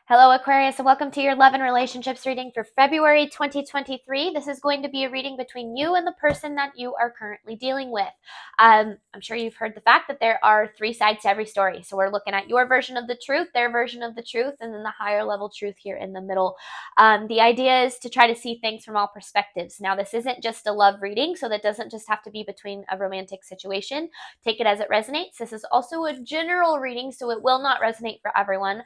Hello Aquarius, and welcome to your love and relationships reading for February 2023. This is going to be a reading between you and the person that you are currently dealing with. I'm sure you've heard the fact that there are three sides to every story. So we're looking at your version of the truth, their version of the truth, and then the higher level truth here in the middle. The idea is to try to see things from all perspectives. Now, this isn't just a love reading, so that doesn't just have to be between a romantic situation. Take it as it resonates. This is also a general reading, so it will not resonate for everyone.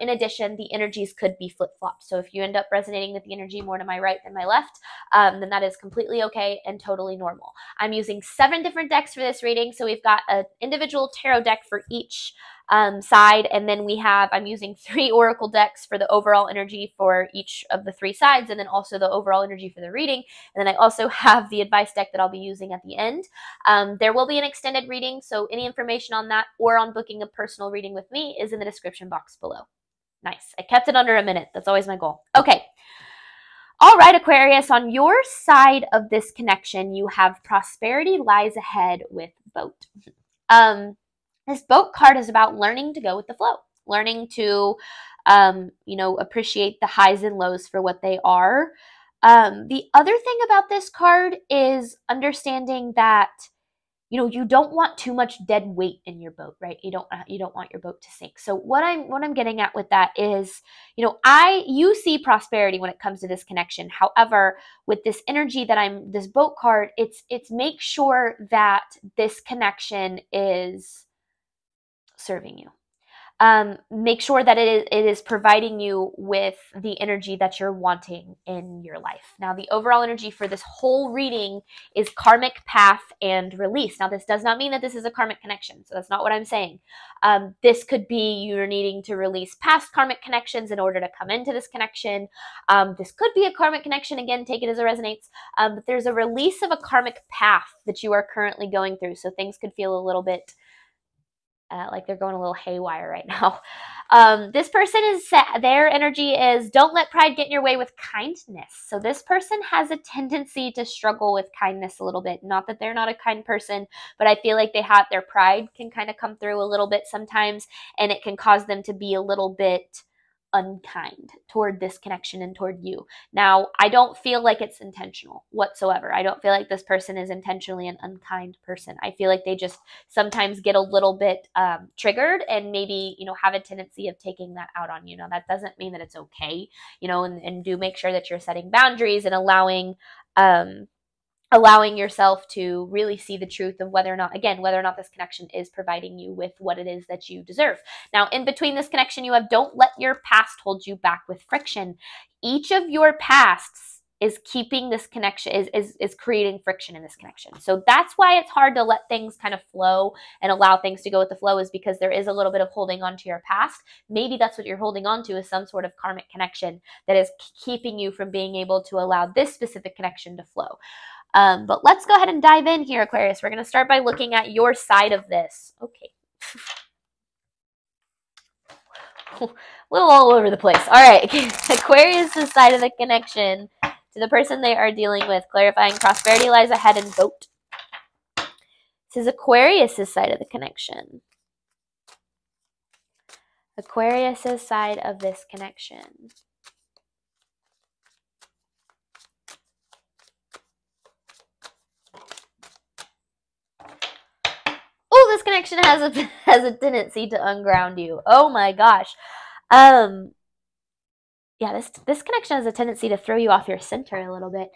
In addition, the energies could be flip-flopped. So if you end up resonating with the energy more to my right than my left, then that is completely okay and totally normal. I'm using 7 different decks for this reading. So we've got an individual tarot deck for each side, and then I'm using 3 oracle decks for the overall energy for each of the 3 sides, and then also the overall energy for the reading. And then I also have the advice deck that I'll be using at the end. There will be an extended reading, so any information on that or on booking a personal reading with me is in the description box below. Nice. I kept it under a minute. That's always my goal. Okay. All right, Aquarius, on your side of this connection, you have prosperity lies ahead with boat. This boat card is about learning to go with the flow, learning to, appreciate the highs and lows for what they are. The other thing about this card is understanding that, you don't want too much dead weight in your boat, right? You don't want your boat to sink. So what I'm getting at with that is, you see prosperity when it comes to this connection. However, with this energy this boat card, it's make sure that this connection is serving you. Make sure that it is providing you with the energy that you're wanting in your life. Now, the overall energy for this whole reading is karmic path and release. Now, this does not mean that this is a karmic connection, so that's not what I'm saying. This could be you're needing to release past karmic connections in order to come into this connection. This could be a karmic connection. Again, take it as it resonates. But there's a release of a karmic path that you are currently going through, so things could feel a little bit like they're going a little haywire right now. This person their energy is don't let pride get in your way with kindness. So this person has a tendency to struggle with kindness a little bit. Not that they're not a kind person, but I feel like their pride can kind of come through a little bit sometimes, and it can cause them to be a little bit unkind toward this connection and toward you. Now, I don't feel like it's intentional whatsoever. I don't feel like this person is intentionally an unkind person. I feel like they just sometimes get a little bit triggered and maybe, have a tendency of taking that out on you. Now, that doesn't mean that it's okay, and do make sure that you're setting boundaries and allowing yourself to really see the truth of whether or not this connection is providing you with what it is that you deserve. Now, in between this connection, you have don't let your past hold you back with friction. Each of your pasts is keeping this connection, is creating friction in this connection. So that's why it's hard to let things kind of flow and allow things to go with the flow, is because there is a little bit of holding on to your past. Maybe that's what you're holding on to, is some sort of karmic connection that is keeping you from being able to allow this specific connection to flow. But let's go ahead and dive in here, Aquarius. We're going to start by looking at your side of this. Okay. A little all over the place. All right. Aquarius' side of the connection to the person they are dealing with. Clarifying prosperity lies ahead in boat. This is Aquarius' side of the connection. Aquarius' side of this connection. Oh, this connection has a tendency to unground you. Oh my gosh. Yeah, this connection has a tendency to throw you off your center a little bit.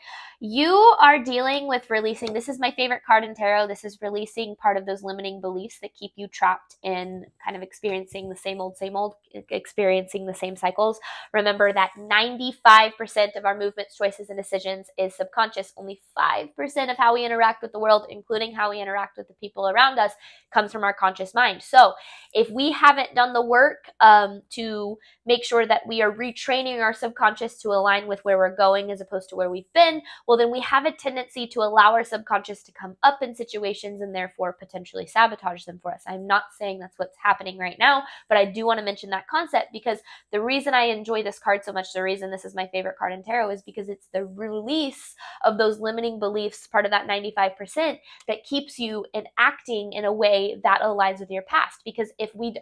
You are dealing with releasing. This is my favorite card in tarot. This is releasing part of those limiting beliefs that keep you trapped in kind of experiencing the same old, experiencing the same cycles. Remember that 95% of our movements, choices, and decisions is subconscious. Only 5% of how we interact with the world, including how we interact with the people around us, comes from our conscious mind. So if we haven't done the work to make sure that we are retraining retraining our subconscious to align with where we're going as opposed to where we've been, well, then we have a tendency to allow our subconscious to come up in situations and therefore potentially sabotage them for us. I'm not saying that's what's happening right now, but I do want to mention that concept because the reason I enjoy this card so much, the reason this is my favorite card in tarot, is because it's the release of those limiting beliefs, part of that 95%, that keeps you acting in a way that aligns with your past. Because if we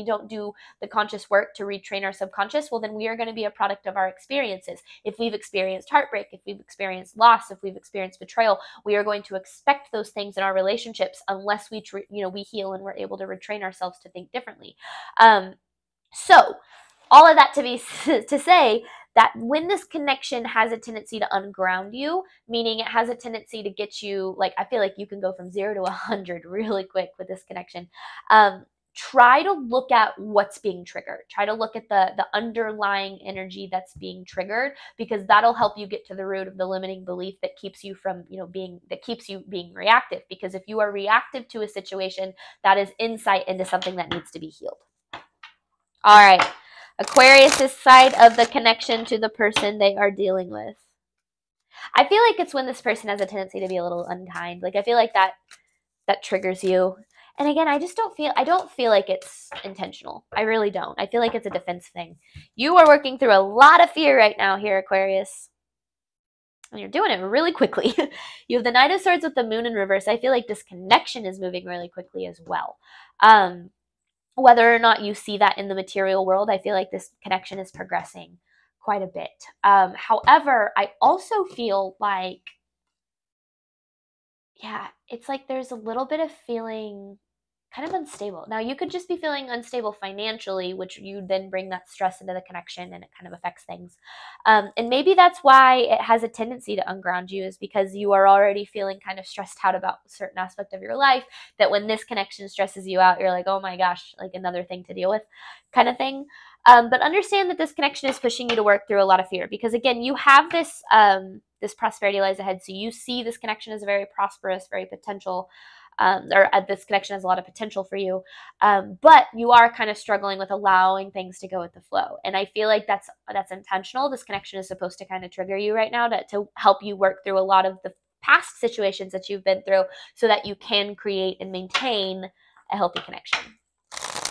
don't do the conscious work to retrain our subconscious, well, then we are going to be a product of our experiences. If we've experienced heartbreak, if we've experienced loss, if we've experienced betrayal, we are going to expect those things in our relationships unless we heal and we're able to retrain ourselves to think differently. So all of that to say that when this connection has a tendency to unground you, meaning it has a tendency to get you, like, I feel like you can go from 0 to 100 really quick with this connection. Try to look at what's being triggered. Try to look at the underlying energy that's being triggered, because that'll help you get to the root of the limiting belief that keeps you from, being reactive. Because if you are reactive to a situation, that is insight into something that needs to be healed. All right. Aquarius' side of the connection to the person they are dealing with. I feel like it's when this person has a tendency to be a little unkind. Like, I feel like that triggers you. And again, I don't feel like it's intentional. I really don't. I feel like it's a defense thing. You are working through a lot of fear right now here, Aquarius. And you're doing it really quickly. You have the Knight of Swords with the Moon in reverse. I feel like this connection is moving really quickly as well. Whether or not you see that in the material world, I feel like this connection is progressing quite a bit. However, I also feel like, it's like there's a little bit of feeling kind of unstable. Now, you could just be feeling unstable financially, which you then bring that stress into the connection and it kind of affects things. And maybe that's why it has a tendency to unground you, is because you are already feeling kind of stressed out about a certain aspect of your life, that when this connection stresses you out, you're like, oh my gosh, like another thing to deal with kind of thing. But understand that this connection is pushing you to work through a lot of fear, because again, you have this, this prosperity lies ahead. So you see this connection as very prosperous, very potential, this connection has a lot of potential for you. But you are kind of struggling with allowing things to go with the flow. And I feel like that's intentional. This connection is supposed to kind of trigger you right now to help you work through a lot of the past situations that you've been through, so that you can create and maintain a healthy connection.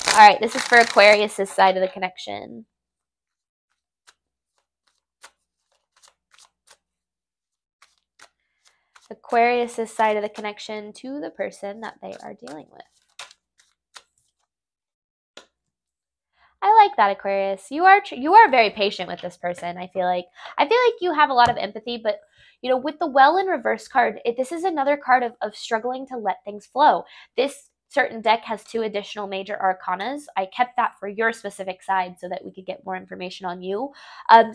All right, this is for Aquarius' side of the connection. Aquarius' side of the connection to the person that they are dealing with. I like that, Aquarius. You are very patient with this person. I feel like you have a lot of empathy, but with the Well in reverse card, this is another card of struggling to let things flow. This certain deck has 2 additional major arcanas. I kept that for your specific side so that we could get more information on you.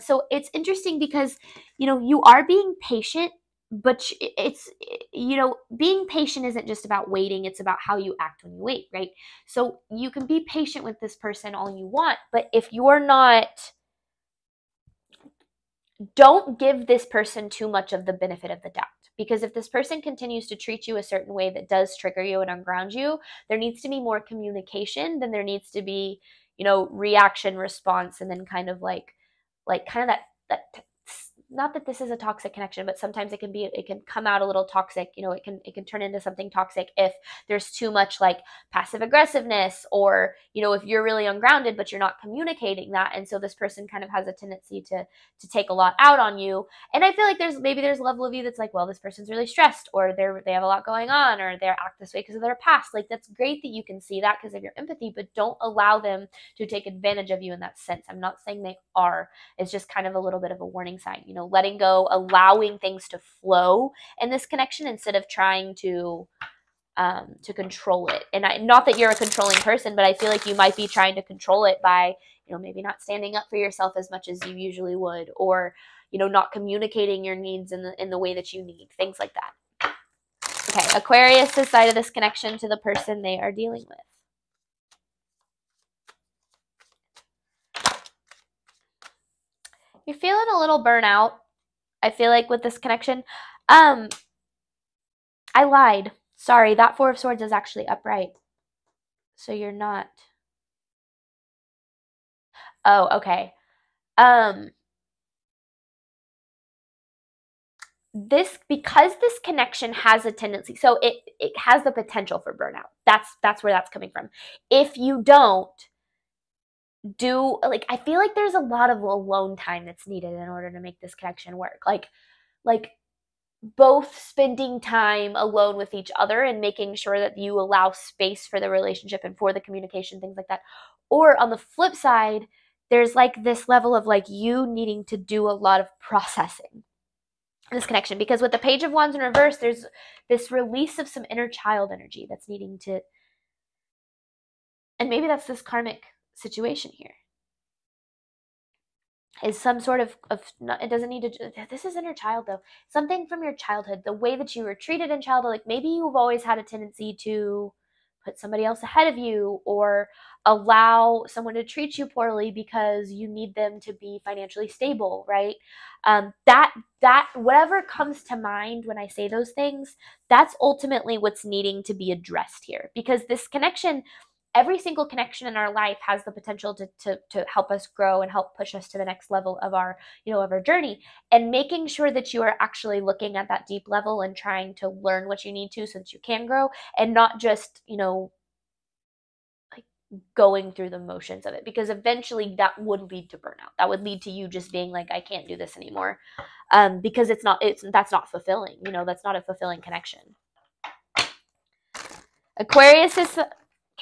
So it's interesting because, you are being patient, but it's, being patient isn't just about waiting. It's about how you act when you wait, right? So you can be patient with this person all you want, but if you're not, don't give this person too much of the benefit of the doubt. Because if this person continues to treat you a certain way that does trigger you and unground you, there needs to be more communication than there needs to be, reaction, response, and then kind of like kind of that not that this is a toxic connection, but sometimes it can come out a little toxic. It can turn into something toxic if there's too much like passive aggressiveness, or, if you're really ungrounded, but you're not communicating that. And so this person kind of has a tendency to take a lot out on you. And I feel like there's a level of you that's like, well, this person's really stressed, or they have a lot going on, or they act this way because of their past. Like, that's great that you can see that because of your empathy, but don't allow them to take advantage of you in that sense. I'm not saying they are. It's just kind of a little bit of a warning sign, letting go, allowing things to flow in this connection instead of trying to control it. And not that you're a controlling person, but I feel like you might be trying to control it by, maybe not standing up for yourself as much as you usually would, or, not communicating your needs in the way that you need, things like that. Okay, Aquarius' side of this connection to the person they are dealing with. You're feeling a little burnout, I feel like, with this connection. I lied. Sorry, that 4 of Swords is actually upright. So you're not. Oh, okay. Because this connection has a tendency, so it has the potential for burnout. That's where that's coming from. If you don't do, like, I feel like there's a lot of alone time that's needed in order to make this connection work. Like both spending time alone with each other and making sure that you allow space for the relationship and for the communication, things like that. Or on the flip side, there's like this level of like you needing to do a lot of processing in this connection, because with the Page of Wands in reverse, there's this release of some inner child energy that's needing to, and maybe that's this karmic situation here, is some sort of it doesn't need to, this is inner child though, something from your childhood, the way that you were treated in childhood. Like maybe you've always had a tendency to put somebody else ahead of you, or allow someone to treat you poorly because you need them to be financially stable, right? That whatever comes to mind when I say those things, that's ultimately what's needing to be addressed here, because this connection, every single connection in our life has the potential to help us grow and help push us to the next level of our, of our journey. And making sure that you are actually looking at that deep level and trying to learn what you need to so that you can grow, and not just, like going through the motions of it, because eventually that would lead to burnout. That would lead to you just being like, I can't do this anymore, because that's not fulfilling. That's not a fulfilling connection. Aquarius is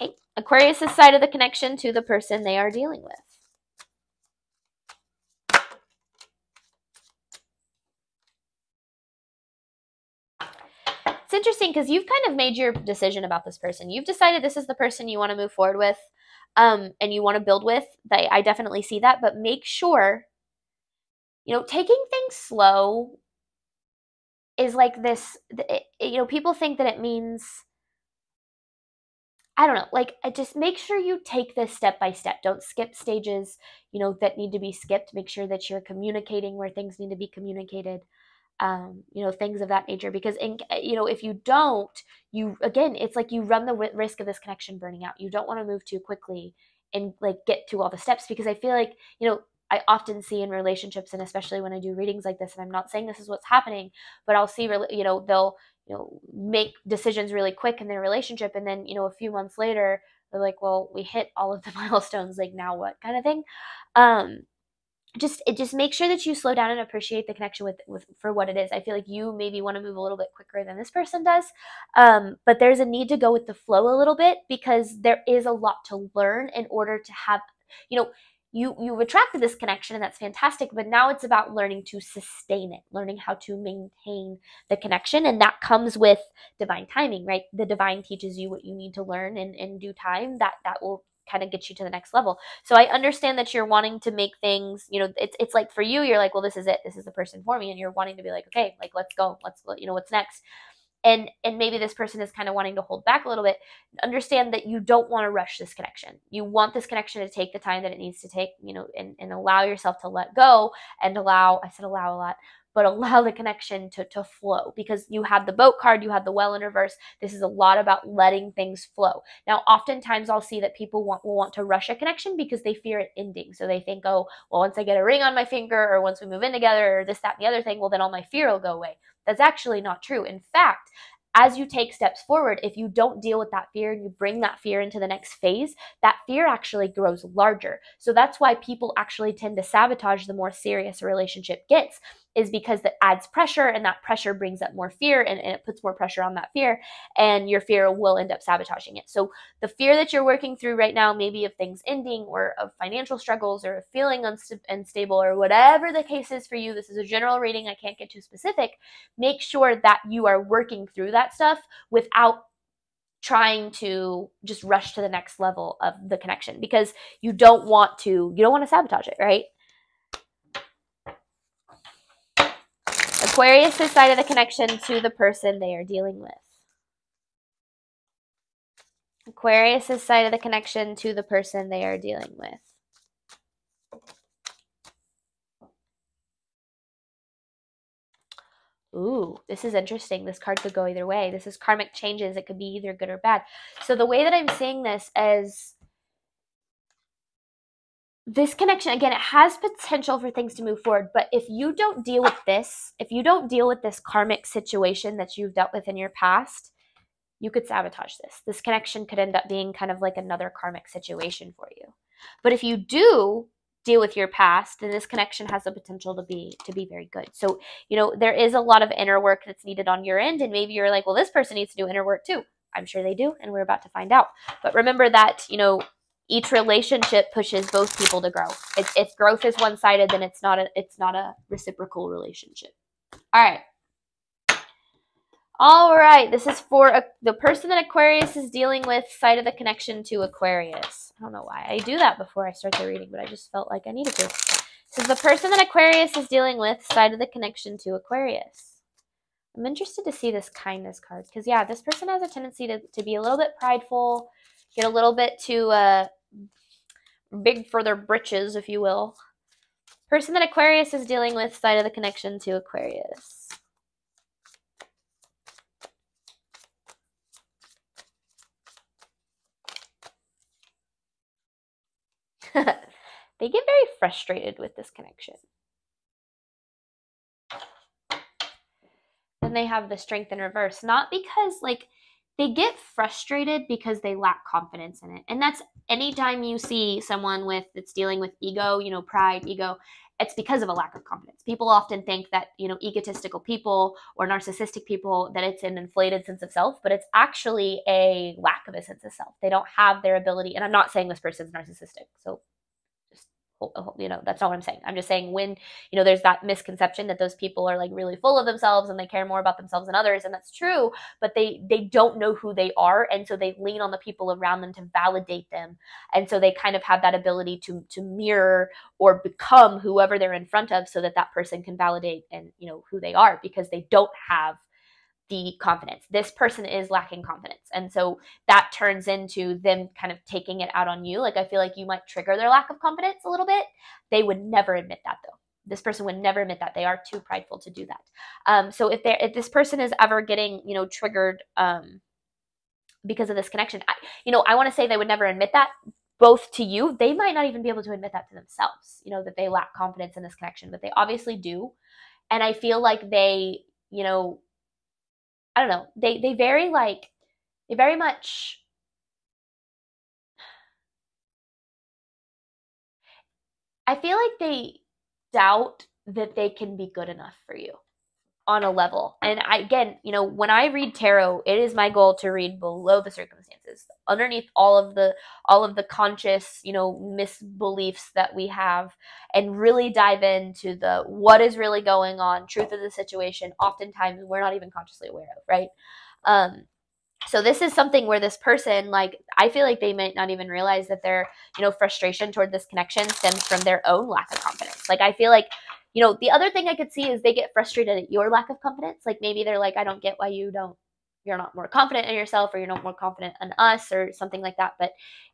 okay. Aquarius' side of the connection to the person they are dealing with. It's interesting because you've kind of made your decision about this person. You've decided this is the person you want to move forward with, and you want to build with. I definitely see that, but make sure, taking things slow is like this. People think that it means, I don't know, like, just make sure you take this step by step. Don't skip stages, that need to be skipped. Make sure that you're communicating where things need to be communicated, things of that nature. Because, if you don't, again, it's like you run the risk of this connection burning out. You don't want to move too quickly and like get to all the steps, because I feel like, I often see in relationships, and especially when I do readings like this, and I'm not saying this is what's happening, but I'll see, they'll, make decisions really quick in their relationship. And then, a few months later, they're like, well, we hit all of the milestones, like now what, kind of thing. Just make sure that you slow down and appreciate the connection with for what it is. I feel like you maybe want to move a little bit quicker than this person does. But there's a need to go with the flow a little bit, because there is a lot to learn in order to have, you've attracted this connection, and that's fantastic, but now it's about learning to sustain it, learning how to maintain the connection. And that comes with divine timing, right? The divine teaches you what you need to learn in due time, that will kind of get you to the next level. So I understand that you're wanting to make things, it's like for you, you're like, well, this is it, this is the person for me, and you're wanting to be like, okay, like, let's go, what's next. And maybe this person is kind of wanting to hold back a little bit. Understand that you don't want to rush this connection. You want this connection to take the time that it needs to take, and allow yourself to let go, and I said allow a lot, but allow the connection to flow, because you had the boat card, you had the well in reverse. This is a lot about letting things flow. Now, oftentimes I'll see that people will want to rush a connection because they fear it ending. So they think, oh, well, once I get a ring on my finger, or once we move in together, or this, that, and the other thing, well, then all my fear will go away. That's actually not true. In fact, as you take steps forward, if you don't deal with that fear and you bring that fear into the next phase, that fear actually grows larger. So that's why people actually tend to sabotage the more serious a relationship gets, is because that adds pressure, and that pressure brings up more fear, and it puts more pressure on that fear, and your fear will end up sabotaging it. So the fear that you're working through right now, maybe of things ending, or of financial struggles, or of feeling unstable, or whatever the case is for you, this is a general reading, I can't get too specific. Make sure that you are working through that stuff without trying to just rush to the next level of the connection, because you don't want to sabotage it, right? Aquarius' side of the connection to the person they are dealing with. Aquarius' side of the connection to the person they are dealing with. Ooh, this is interesting. This card could go either way. This is karmic changes. It could be either good or bad. So the way that I'm seeing this is, this connection, again, it has potential for things to move forward, but if you don't deal with this, if you don't deal with this karmic situation that you've dealt with in your past, you could sabotage this. This connection could end up being kind of like another karmic situation for you. But if you do deal with your past, then this connection has the potential to be very good. So, there is a lot of inner work that's needed on your end, and maybe you're like, well, this person needs to do inner work too. I'm sure they do, and we're about to find out. But remember that, each relationship pushes both people to grow. If growth is one-sided, then it's not a reciprocal relationship. All right, this is for the person that Aquarius is dealing with, side of the connection to Aquarius. I don't know why I do that before I start the reading, but I just felt like I needed to. This is the person that Aquarius is dealing with, side of the connection to Aquarius. I'm interested to see this kindness card, because, yeah, this person has a tendency to be a little bit prideful, get a little bit too big for their britches, if you will. Person that Aquarius is dealing with, side of the connection to Aquarius. They get very frustrated with this connection. Then they have the Strength in reverse. Not because, they get frustrated because they lack confidence in it. And that's anytime you see someone that's dealing with ego, pride, ego, it's because of a lack of confidence. People often think that, egotistical people or narcissistic people, that it's an inflated sense of self, but it's actually a lack of a sense of self. They don't have their ability, and I'm not saying this person's narcissistic, so that's not what I'm saying. I'm just saying when, there's that misconception that those people are really full of themselves and they care more about themselves than others, and that's true, but they don't know who they are, and so they lean on the people around them to validate them, and so they kind of have that ability to mirror or become whoever they're in front of, so that person can validate and who they are, because they don't have the confidence. This person is lacking confidence. And so that turns into them kind of taking it out on you. I feel like you might trigger their lack of confidence a little bit. They would never admit that, though. This person would never admit that. They are too prideful to do that. So if this person is ever getting, triggered because of this connection, I want to say they would never admit that, both to you. They might not even be able to admit that to themselves, that they lack confidence in this connection, but they obviously do. And I feel like they, I don't know. They very much, I feel like they doubt that they can be good enough for you on a level. And again, when I read tarot, it is my goal to read below the circumstances, underneath all of the conscious, misbeliefs that we have, and really dive into the what is really going on, truth of the situation. Oftentimes we're not even consciously aware of, right? So this is something where this person, I feel like they might not even realize that their, frustration toward this connection stems from their own lack of confidence. I feel like, the other thing I could see is they get frustrated at your lack of confidence. Maybe they're like, I don't get why you're not more confident in yourself, or you're not more confident in us, or something like that. But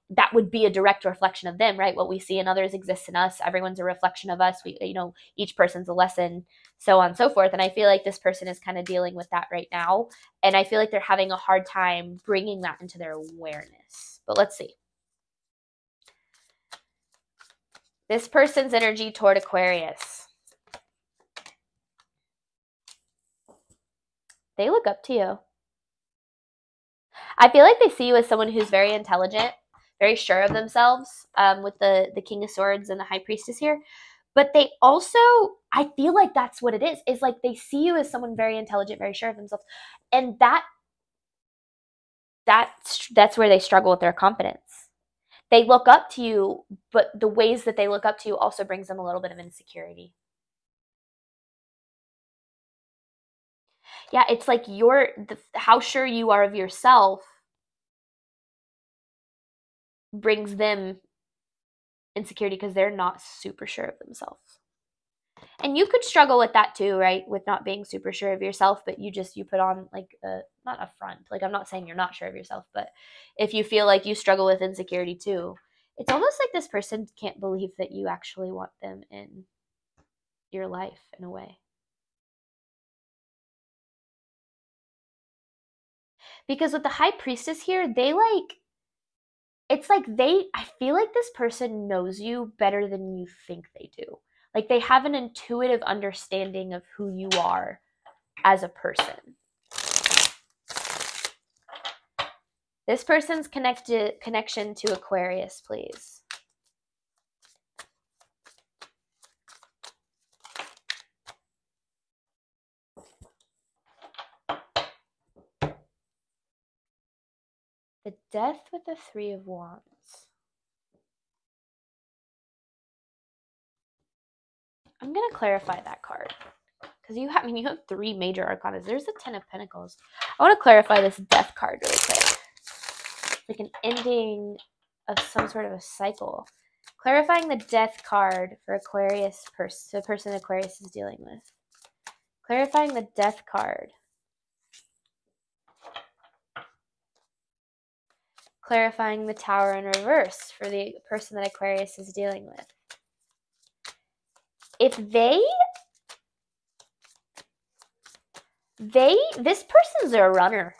that would be a direct reflection of them, right? What we see in others exists in us. Everyone's a reflection of us. We, each person's a lesson, so on and so forth. And I feel like this person is kind of dealing with that right now. And I feel like they're having a hard time bringing that into their awareness. But let's see. This person's energy toward Aquarius. They look up to you. I feel like they see you as someone who's very intelligent, very sure of themselves, with the King of Swords and the High Priestess here. But they also, I feel like that's what it is they see you as someone very intelligent, very sure of themselves. And that's where they struggle with their confidence. They look up to you, but the ways that they look up to you also brings them a little bit of insecurity. Yeah, it's how sure you are of yourself brings them insecurity, because they're not super sure of themselves. And you could struggle with that too, right? With not being super sure of yourself, but you put on not a front. I'm not saying you're not sure of yourself, but if you feel like you struggle with insecurity too, it's almost like this person can't believe that you actually want them in your life in a way. Because with the High Priestess here, they it's like I feel like this person knows you better than you think they do. Like they have an intuitive understanding of who you are as a person. This person's connection to Aquarius, please. The Death with the Three of Wands. I'm going to clarify that card. Because you have 3 major arcana. There's the 10 of Pentacles. I want to clarify this Death card really quick. Like an ending of some sort of a cycle. Clarifying the Death card for Aquarius, the person Aquarius is dealing with. Clarifying the Death card. Clarifying the Tower in reverse for the person that Aquarius is dealing with. If this person's a runner.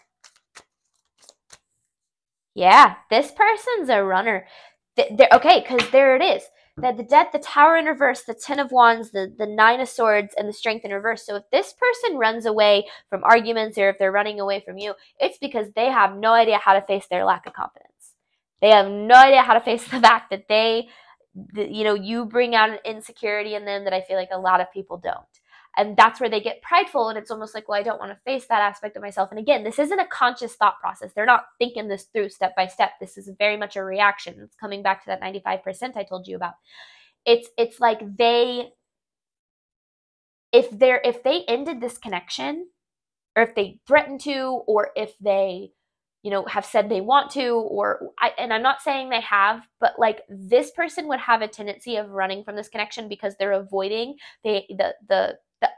Yeah, this person's a runner. Okay, because there it is. The Death, the Tower in reverse, the 10 of Wands, the 9 of Swords, and the Strength in reverse. So if this person runs away from arguments, or if they're running away from you, it's because they have no idea how to face their lack of confidence. They have no idea how to face the fact that you bring out an insecurity in them that I feel like a lot of people don't. And that's where they get prideful, and it's almost like, well, I don't want to face that aspect of myself. And again, this isn't a conscious thought process. They're not thinking this through step by step. This is very much a reaction. It's coming back to that 95% I told you about. It's like if they ended this connection, or if they threaten to, or if they have said they want to, and I'm not saying they have, but like this person would have a tendency of running from this connection because they're avoiding the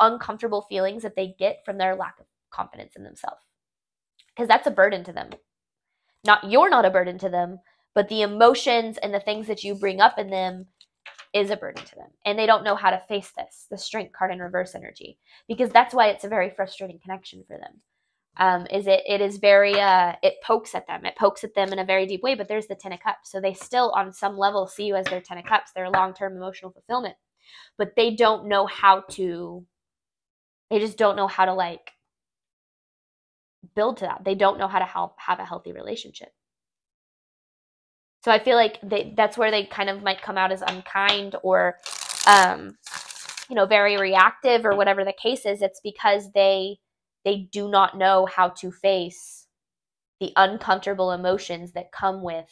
uncomfortable feelings that they get from their lack of confidence in themselves. Because that's a burden to them. You're not a burden to them, but the emotions and the things that you bring up in them is a burden to them. And they don't know how to face this, the Strength card in reverse energy. Because that's why it's a very frustrating connection for them. It is very, it pokes at them. It pokes at them in a very deep way, but there's the 10 of Cups. So they still, on some level, see you as their 10 of Cups, their long-term emotional fulfillment. But they don't know how to, they just don't know how to like build to that. They don't know how to have a healthy relationship. So I feel like that's where they kind of might come out as unkind or, very reactive or whatever the case is. It's because they do not know how to face the uncomfortable emotions that come with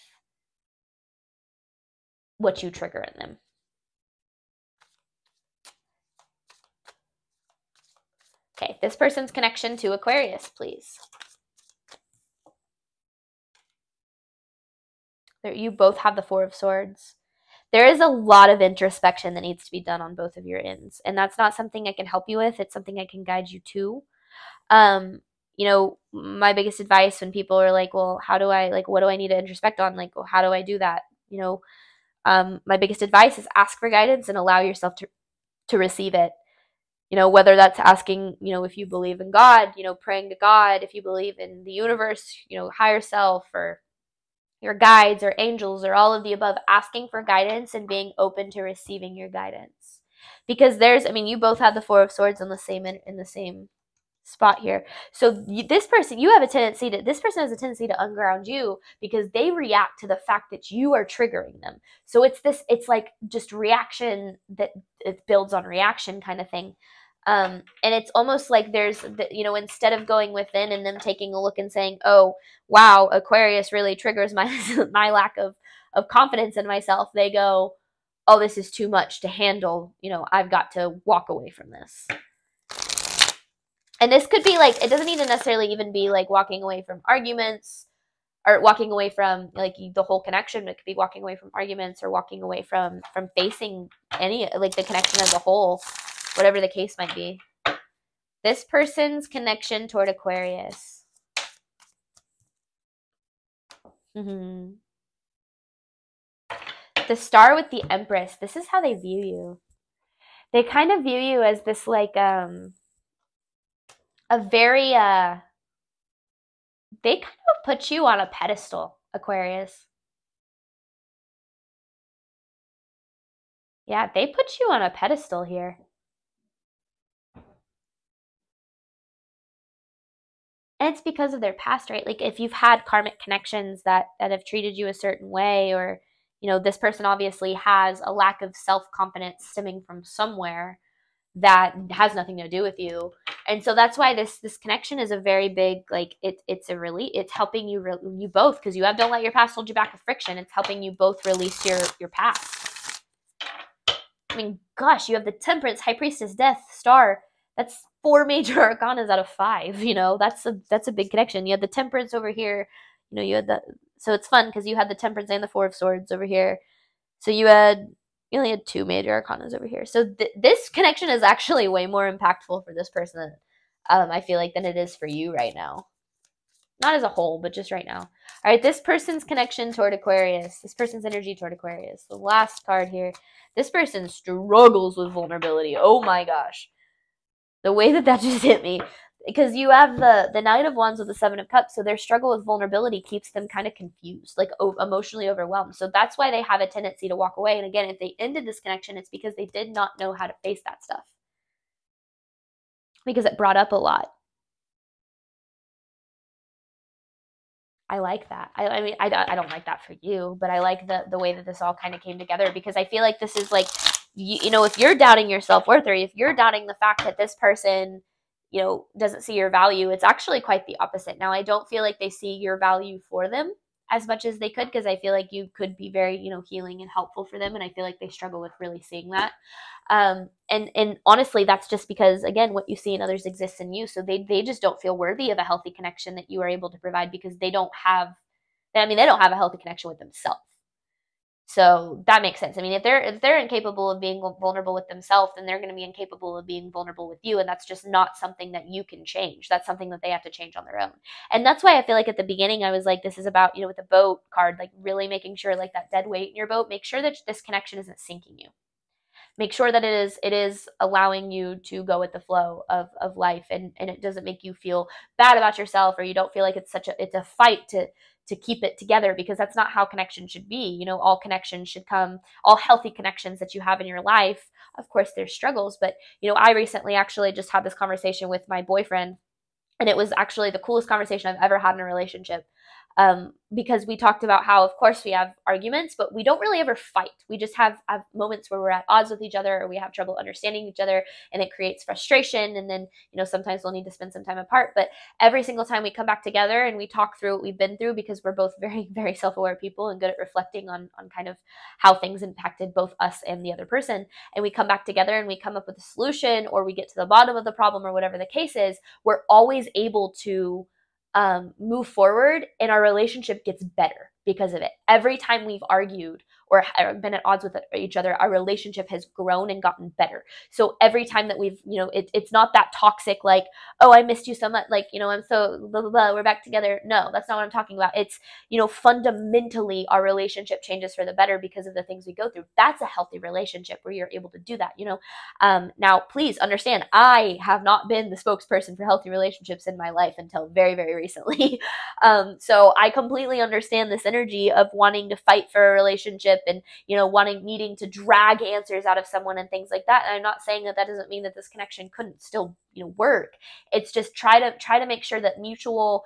what you trigger in them. Okay, this person's connection to Aquarius, please. You both have the 4 of Swords. There is a lot of introspection that needs to be done on both of your ends. And that's not something I can help you with. It's something I can guide you to. My biggest advice when people are like, well, what do I need to introspect on? Like, well, how do I do that? My biggest advice is ask for guidance and allow yourself to receive it. Whether that's asking, if you believe in God, praying to God, if you believe in the universe, higher self, or your guides or angels or all of the above, asking for guidance and being open to receiving your guidance. Because you both have the 4 of Swords in the same spot here. So this person has a tendency to unground you because they react to the fact that you are triggering them. So it's like just reaction that it builds on reaction kind of thing. And it's almost like there's, instead of going within and them taking a look and saying, oh, wow, Aquarius really triggers my lack of confidence in myself, they go, oh, this is too much to handle. I've got to walk away from this. And this could be like, it doesn't need to necessarily even be like walking away from arguments or walking away from like the whole connection. It could be walking away from arguments or walking away from facing any, like the connection as a whole, whatever the case might be. This person's connection toward Aquarius. The Star with the Empress. This is how they view you. They kind of view you as this like, a very, they kind of put you on a pedestal, Aquarius. Yeah, they put you on a pedestal here. And it's because of their past, right? Like if you've had karmic connections that have treated you a certain way, or this person obviously has a lack of self-confidence stemming from somewhere that has nothing to do with you. And so that's why this connection is a very big, like it's a really, it's helping you both, because you have don't let your past hold you back with friction. It's helping you both release your past. I mean, gosh, you have the Temperance, High Priestess, Death, Star. That's 4 major arcanas out of 5. That's a big connection. You had the Temperance over here. You had the, so it's fun because you had the Temperance and the Four of Swords over here. So you only had 2 major arcanas over here. So this connection is actually way more impactful for this person, I feel like, than it is for you right now. Not as a whole, but just right now. All right, this person's connection toward Aquarius. This person's energy toward Aquarius. The last card here. This person struggles with vulnerability. Oh my gosh. The way that just hit me. Because you have the Knight of Wands with the Seven of Cups, so their struggle with vulnerability keeps them kind of confused, like emotionally overwhelmed. So that's why they have a tendency to walk away. And again, if they ended this connection, it's because they did not know how to face that stuff. Because it brought up a lot. I like that. I mean, I don't like that for you, but I like the way that this all kind of came together, because I feel like this is like, if you're doubting your self-worth, or if you're doubting the fact that this person, doesn't see your value, it's actually quite the opposite. Now, I don't feel like they see your value for them as much as they could, because I feel like you could be very, healing and helpful for them. And I feel like they struggle with really seeing that. And honestly, that's just because, again, what you see in others exists in you. So they just don't feel worthy of a healthy connection that you are able to provide, because they don't have a healthy connection with themselves. So that makes sense. I mean, if they're incapable of being vulnerable with themselves, then they're going to be incapable of being vulnerable with you. And that's just not something that you can change. That's something that they have to change on their own. And that's why I feel like at the beginning, I was like, this is about, with the boat card, like really making sure, like, that dead weight in your boat, make sure that this connection isn't sinking you. Make sure that it is allowing you to go with the flow of life, and it doesn't make you feel bad about yourself, or you don't feel like it's a fight to keep it together, because that's not how connection should be. All connections should come, all healthy connections that you have in your life. Of course, there's struggles, but I recently actually just had this conversation with my boyfriend, and it was actually the coolest conversation I've ever had in a relationship. Because we talked about how, of course, we have arguments, but we don't really ever fight. We just have moments where we're at odds with each other, or we have trouble understanding each other, and it creates frustration. And then, sometimes we'll need to spend some time apart. But every single time we come back together and we talk through what we've been through, because we're both very, very self-aware people and good at reflecting on kind of how things impacted both us and the other person. And we come back together and we come up with a solution, or we get to the bottom of the problem, or whatever the case is, we're always able to move forward, and our relationship gets better because of it. Every time we've argued or been at odds with each other, our relationship has grown and gotten better. So every time that we've, it's not that toxic, like, oh, I missed you so much, like, I'm so blah, blah, blah, we're back together. No, that's not what I'm talking about. It's, fundamentally our relationship changes for the better because of the things we go through. That's a healthy relationship where you're able to do that, Now, please understand, I have not been the spokesperson for healthy relationships in my life until very, very recently. So I completely understand this energy of wanting to fight for a relationship, and needing to drag answers out of someone and things like that. And I'm not saying that doesn't mean that this connection couldn't still work. It's just try to make sure that mutual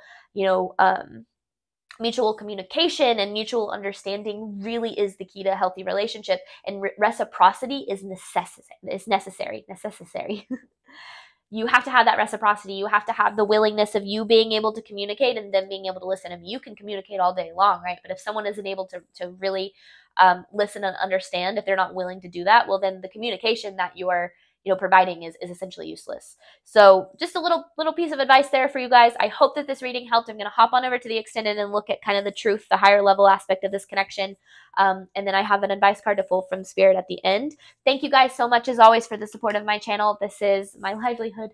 communication and mutual understanding really is the key to a healthy relationship, and reciprocity is necessary. You have to have that reciprocity. You have to have the willingness of you being able to communicate and them being able to listen. And you can communicate all day long, right? But if someone isn't able to really listen and understand, if they're not willing to do that, well, then the communication that you are providing is essentially useless. So just a little piece of advice there for you guys. I hope that this reading helped. I'm going to hop on over to the extended and look at kind of the truth, the higher level aspect of this connection. And then I have an advice card to pull from Spirit at the end. Thank you guys so much, as always, for the support of my channel. This is my livelihood.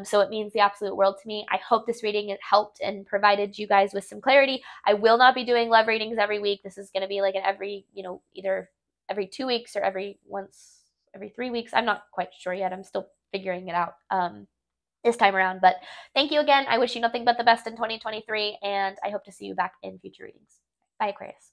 So it means the absolute world to me. I hope this reading helped and provided you guys with some clarity. I will not be doing love readings every week. This is going to be like an every, either every 2 weeks or every 3 weeks. I'm not quite sure yet. I'm still figuring it out this time around. But thank you again. I wish you nothing but the best in 2023, and I hope to see you back in future readings. Bye, Aquarius.